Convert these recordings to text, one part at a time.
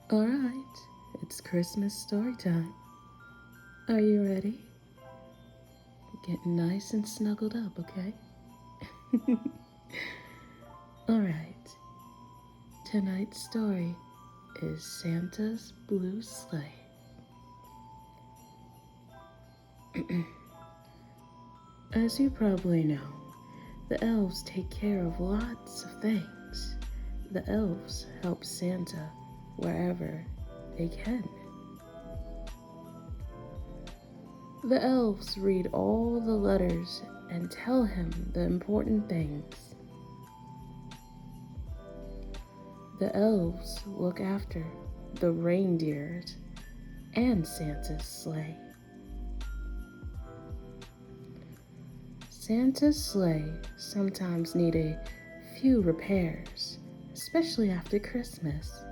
Alright, it's Christmas story time. Are you ready? Get nice and snuggled up, okay? Alright, tonight's story is Santa's Blue Sleigh. As you probably know, the elves take care of lots of things. The elves help Santa wherever they can. The elves read all the letters and tell him the important things. The elves look after the reindeers and Santa's sleigh. Santa's sleigh sometimes need a few repairs, especially after Christmas.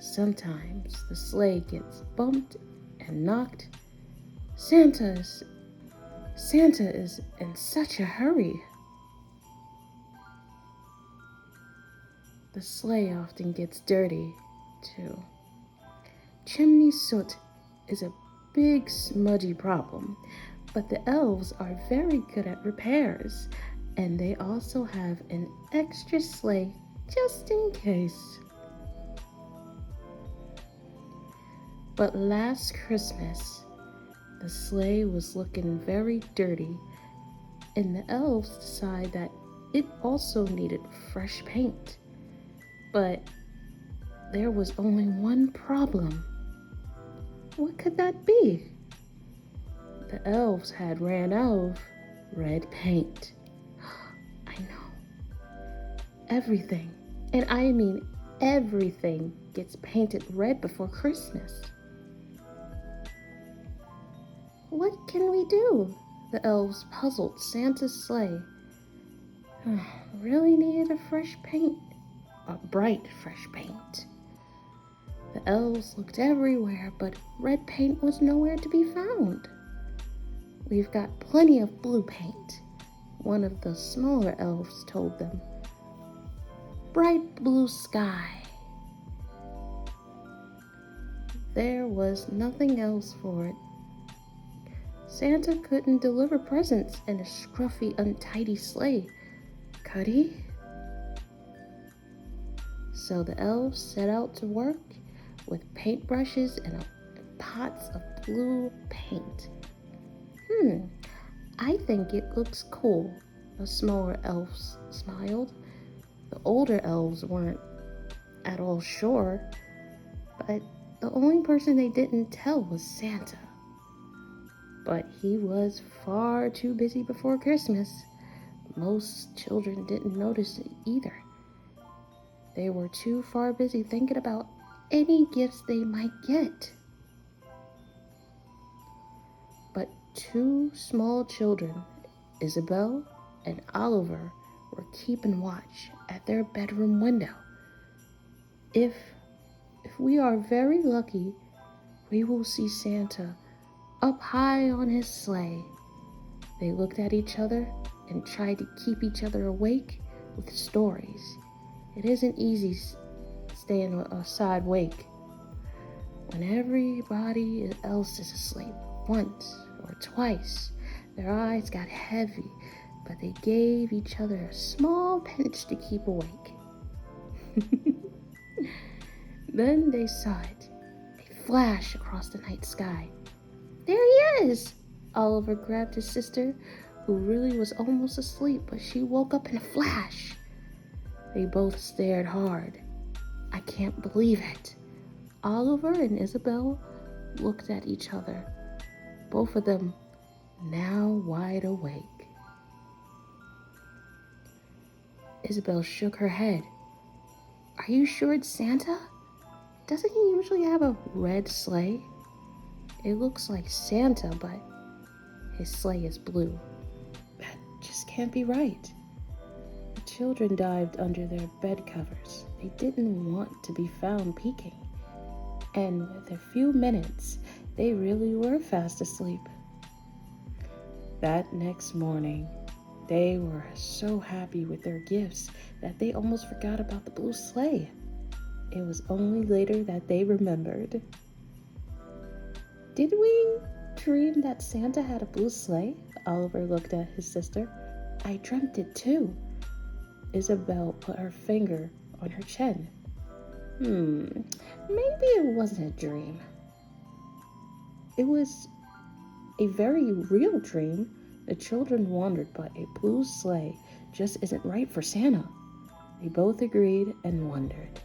Sometimes the sleigh gets bumped and knocked. Santa is in such a hurry. The sleigh often gets dirty, too. Chimney soot is a big smudgy problem, but the elves are very good at repairs, and they also have an extra sleigh just in case. But last Christmas, the sleigh was looking very dirty, and the elves decided that it also needed fresh paint. But there was only one problem. What could that be? The elves had ran out of red paint. I know. Everything, and I mean everything, gets painted red before Christmas. What can we do? The elves puzzled Santa's sleigh. Really needed a bright fresh paint. The elves looked everywhere, but red paint was nowhere to be found. We've got plenty of blue paint, one of the smaller elves told them. Bright blue sky. There was nothing else for it. Santa couldn't deliver presents in a scruffy, untidy sleigh, could he? So the elves set out to work with paintbrushes and pots of blue paint. I think it looks cool, the smaller elves smiled. The older elves weren't at all sure, but the only person they didn't tell was Santa. But he was far too busy before Christmas. Most children didn't notice it either. They were too far busy thinking about any gifts they might get. But two small children, Isabel and Oliver, were keeping watch at their bedroom window. If we are very lucky, we will see Santa up high on his sleigh. They looked at each other and tried to keep each other awake with stories. It isn't easy staying aside awake when everybody else is asleep. Once or twice, their eyes got heavy, but they gave each other a small pinch to keep awake. Then they saw it, a flash across the night sky. There he is! Oliver grabbed his sister, who really was almost asleep, but she woke up in a flash. They both stared hard. I can't believe it. Oliver and Isabel looked at each other, both of them now wide awake. Isabel shook her head. Are you sure it's Santa? Doesn't he usually have a red sleigh? It looks like Santa, but his sleigh is blue. That just can't be right. The children dived under their bed covers. They didn't want to be found peeking. And with a few minutes, they really were fast asleep. That next morning, they were so happy with their gifts that they almost forgot about the blue sleigh. It was only later that they remembered. Did we dream that Santa had a blue sleigh? Oliver looked at his sister. I dreamt it too. Isabel put her finger on her chin. Maybe it wasn't a dream. It was a very real dream. The children wondered, but a blue sleigh just isn't right for Santa. They both agreed and wondered.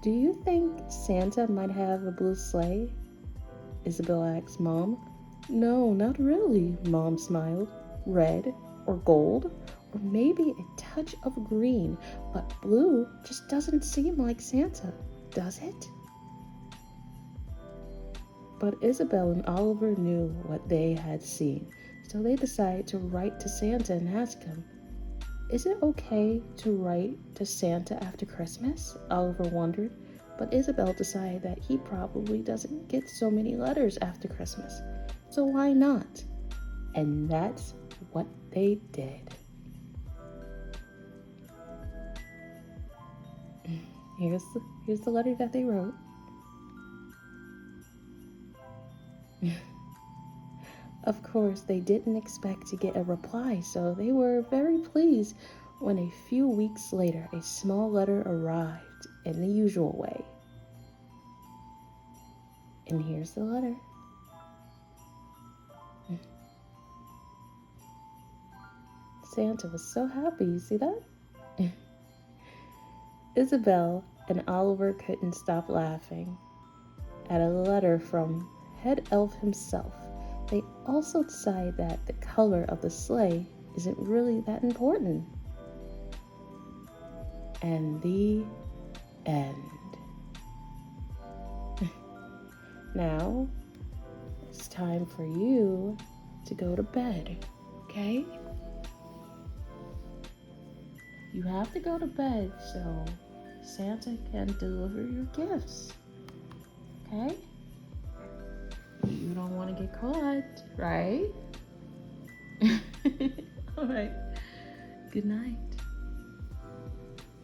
Do you think Santa might have a blue sleigh? Isabel asked Mom. No, not really, Mom smiled. Red or gold, or maybe a touch of green, but blue just doesn't seem like Santa, does it? But Isabel and Oliver knew what they had seen, so they decided to write to Santa and ask him, is it okay to write to Santa after Christmas? Oliver wondered, but Isabel decided that he probably doesn't get so many letters after Christmas, so why not? And that's what they did. Here's the letter that they wrote. Of course, they didn't expect to get a reply, so they were very pleased when a few weeks later a small letter arrived in the usual way. And here's the letter. Santa was so happy, you see that? Isabel and Oliver couldn't stop laughing at a letter from Head Elf himself. They also decided that the color of the sleigh isn't really that important. And the end. Now, it's time for you to go to bed, okay? You have to go to bed so Santa can deliver your gifts, okay? You don't want to get caught, right? All right. Good night.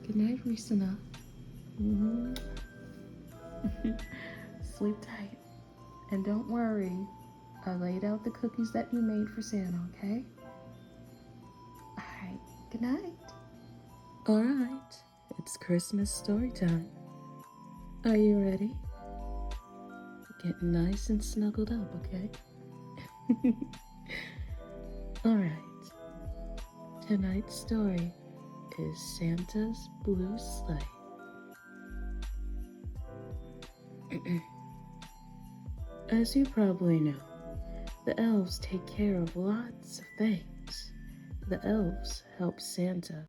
Good night, Risana. Sleep tight. And don't worry, I laid out the cookies that you made for Santa, okay? All right. Good night. All right. It's Christmas story time. Are you ready? Get nice and snuggled up, okay? Alright. Tonight's story is Santa's Blue Sleigh. As you probably know, the elves take care of lots of things. The elves help Santa